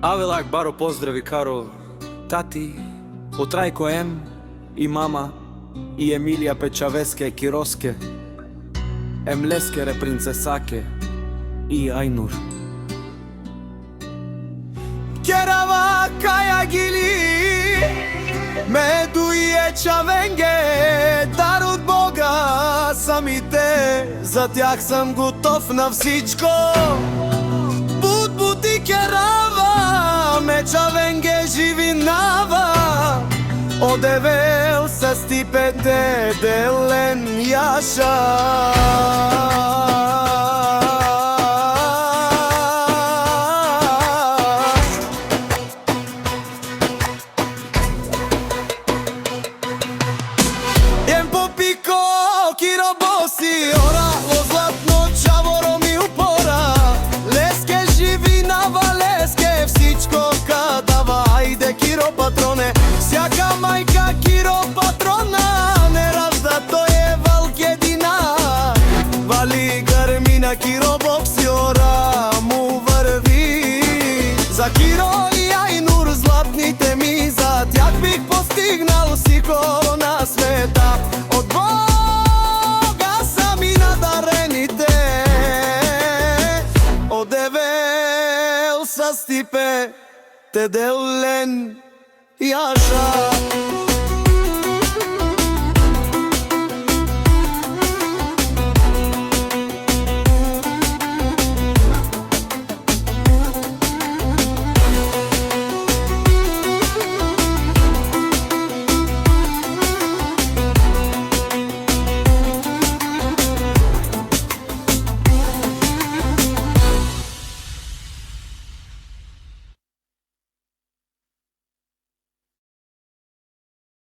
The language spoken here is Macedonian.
Авелак баро поздрави каро тати, од Трајко М и мама и Емилија Печавеске Кироске, Емлескере принцесаке и Ајнур. Керава каја гили, меду и ечавенге, дар од Бога самите, за тях сам готов на всичко. Бут и керава, мечавенге живинава, одевел са стипете делен јаша. Киро боси ора, во златно чаворо ми упора. Леске живинава, леске всичко кадава. Ајде Киро патроне, сјака мајка Киро патрона. Не ражда, тој е валкедина. Вали гармина Киро бокси ора, му врви. За Киро и Ајнур златните ми, за тях бих постигнал сико на света. Од одевел са стипе те делен јаша.